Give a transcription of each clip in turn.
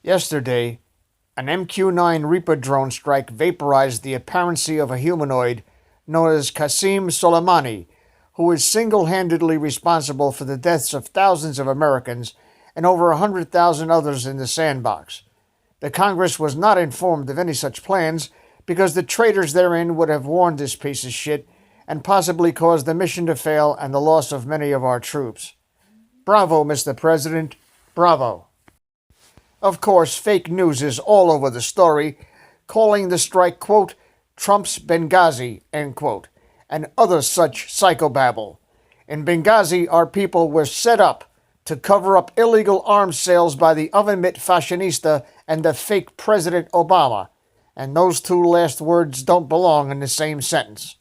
Yesterday, an MQ-9 Reaper drone strike vaporized the apparency of a humanoid known as Qasem Soleimani, who is single-handedly responsible for the deaths of thousands of Americans and over 100,000 others in the sandbox. The Congress was not informed of any such plans because the traitors therein would have warned this piece of shit and possibly caused the mission to fail and the loss of many of our troops. Bravo, Mr. President. Bravo. Of course, fake news is all over the story, calling the strike, quote, Trump's Benghazi, end quote, and other such psychobabble. In Benghazi, our people were set up to cover up illegal arms sales by the oven-mitt fashionista and the fake President Obama, and those two last words don't belong in the same sentence.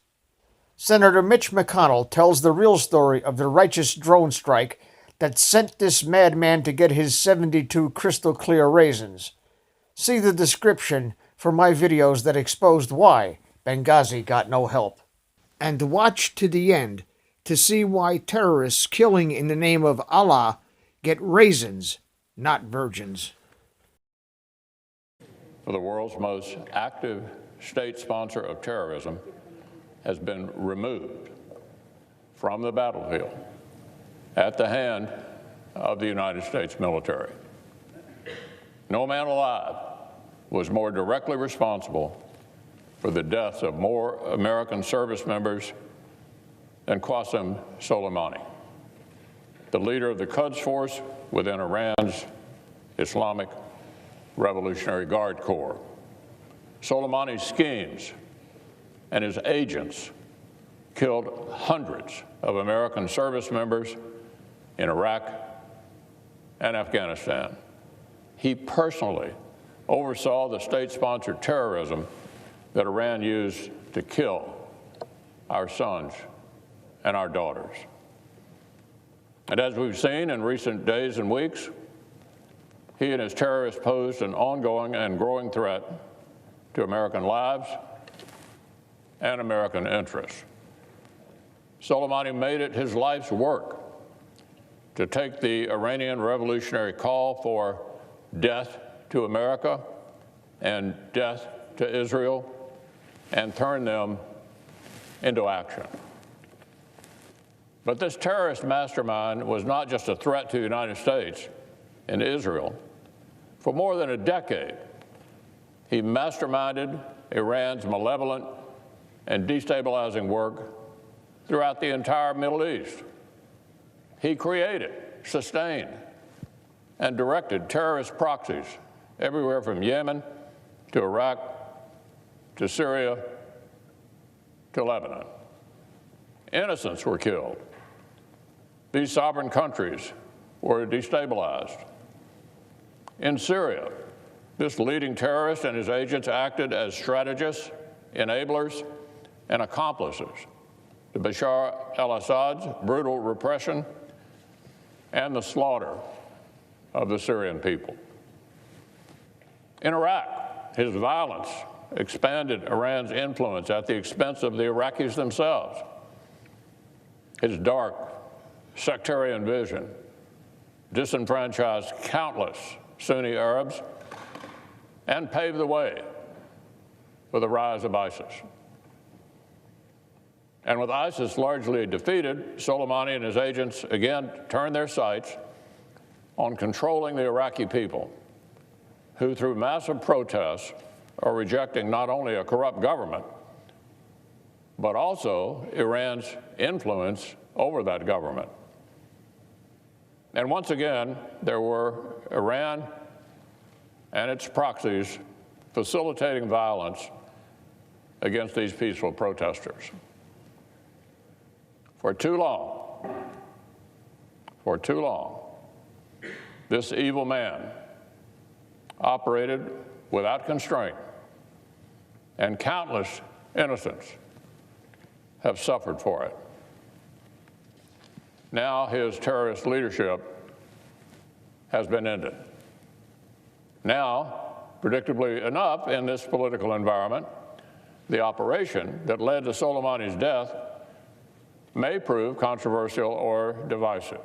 Senator Mitch McConnell tells the real story of the righteous drone strike that sent this madman to get his 72 crystal-clear raisins. See the description for my videos that exposed why Benghazi got no help. And watch to the end to see why terrorists killing in the name of Allah get raisins, not virgins. For the world's most active state sponsor of terrorism has been removed from the battlefield at the hand of the United States military. No man alive was more directly responsible for the deaths of more American service members than Qasem Soleimani, the leader of the Quds Force within Iran's Islamic Revolutionary Guard Corps. Soleimani's schemes and his agents killed hundreds of American service members in Iraq and Afghanistan. He personally oversaw the state-sponsored terrorism that Iran used to kill our sons and our daughters. And as we've seen in recent days and weeks, he and his terrorists posed an ongoing and growing threat to American lives and American interests. Soleimani made it his life's work to take the Iranian revolutionary call for death to America and death to Israel and turn them into action. But this terrorist mastermind was not just a threat to the United States and Israel. For more than a decade, he masterminded Iran's malevolent and destabilizing work throughout the entire Middle East. He created, sustained, and directed terrorist proxies everywhere from Yemen to Iraq to Syria to Lebanon. Innocents were killed. These sovereign countries were destabilized. In Syria, this leading terrorist and his agents acted as strategists, enablers, and accomplices to Bashar al-Assad's brutal repression and the slaughter of the Syrian people. In Iraq, his violence expanded Iran's influence at the expense of the Iraqis themselves. His dark, sectarian vision disenfranchised countless Sunni Arabs and paved the way for the rise of ISIS. And with ISIS largely defeated, Soleimani and his agents again turned their sights on controlling the Iraqi people, who through massive protests are rejecting not only a corrupt government, but also Iran's influence over that government. And once again, there were Iran and its proxies facilitating violence against these peaceful protesters. For too long, this evil man operated without constraint, and countless innocents have suffered for it. Now his terrorist leadership has been ended. Now, predictably enough, in this political environment, the operation that led to Soleimani's death may prove controversial or divisive.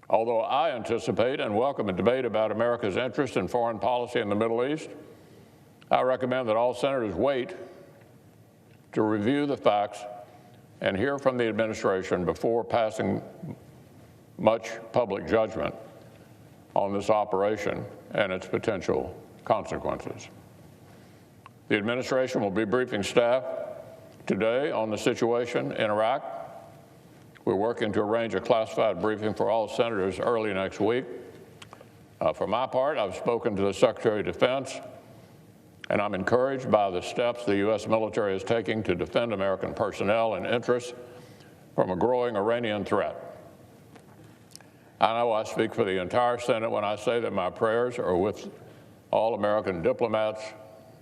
Although I anticipate and welcome a debate about America's interest in foreign policy in the Middle East, I recommend that all senators wait to review the facts and hear from the administration before passing much public judgment on this operation and its potential consequences. The administration will be briefing staff today on the situation in Iraq. We're working to arrange a classified briefing for all senators early next week. For my part, I've spoken to the Secretary of Defense, and I'm encouraged by the steps the U.S. military is taking to defend American personnel and interests from a growing Iranian threat. I know I speak for the entire Senate when I say that my prayers are with all American diplomats,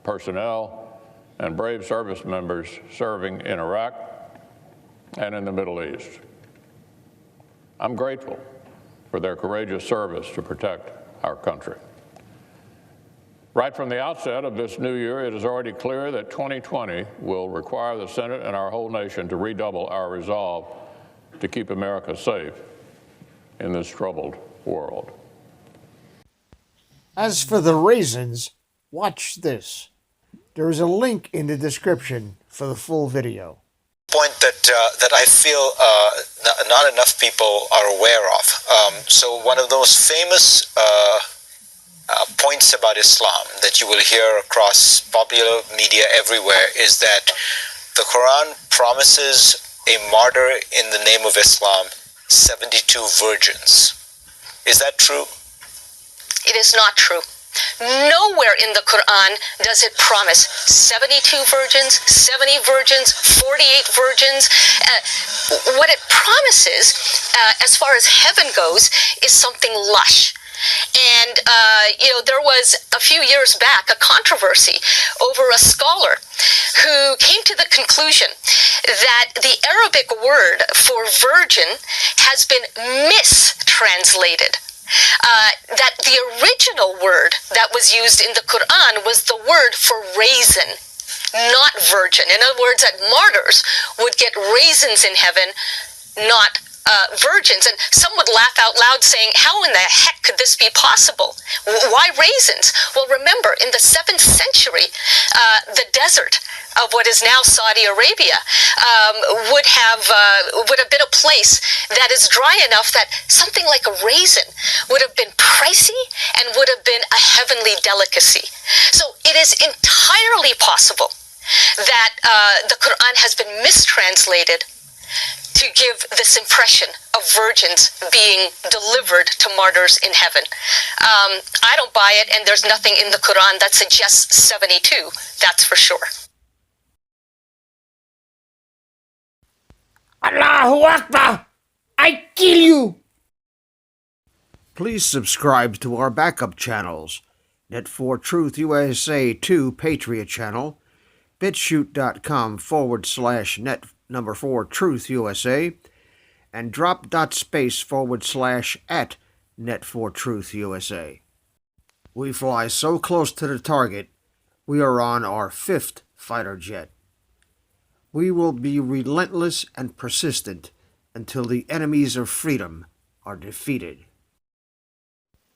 personnel, and brave service members serving in Iraq and in the Middle East. I'm grateful for their courageous service to protect our country. Right from the outset of this new year, it is already clear that 2020 will require the Senate and our whole nation to redouble our resolve to keep America safe in this troubled world. As for the raisins, watch this. There is a link in the description for the full video. Point that I feel not enough people are aware of. So one of those famous points about Islam that you will hear across popular media everywhere is that the Quran promises a martyr in the name of Islam 72 virgins. Is that true? It is not true. Nowhere in the Quran does it promise 72 virgins, 70 virgins, 48 virgins. What it promises, as far as heaven goes, is something lush. And, there was a few years back a controversy over a scholar who came to the conclusion that the Arabic word for virgin has been mistranslated. That the original word that was used in the Quran was the word for raisin, not virgin. In other words, that martyrs would get raisins in heaven, not virgins. And some would laugh out loud saying, how in the heck could this be possible? Why raisins? Well, remember, in the 7th century, the desert of what is now Saudi Arabia would have been a place that is dry enough that something like a raisin would have been pricey and would have been a heavenly delicacy. So it is entirely possible that the Quran has been mistranslated to give this impression of virgins being delivered to martyrs in heaven. I don't buy it, and there's nothing in the Quran that suggests 72, that's for sure. Allahu Akbar! I kill you! Please subscribe to our backup channels, Net4Truth USA 2 Patriot channel, bitshoot.com/net4Truth USA, and drop.space/@Net4Truth USA. We fly so close to the target, we are on our 5th fighter jet. We will be relentless and persistent until the enemies of freedom are defeated.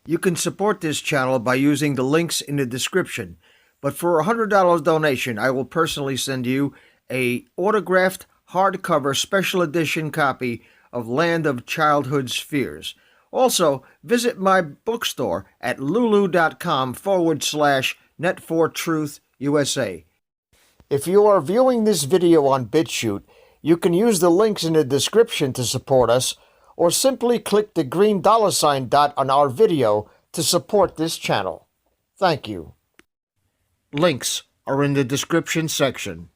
You can support this channel by using the links in the description, but for a $100 donation, I will personally send you a autographed hardcover special edition copy of Land of Childhood's Fears. Also, visit my bookstore at lulu.com/Net4Truth USA. If you are viewing this video on BitChute, you can use the links in the description to support us, or simply click the green $ dot on our video to support this channel. Thank you. Links are in the description section.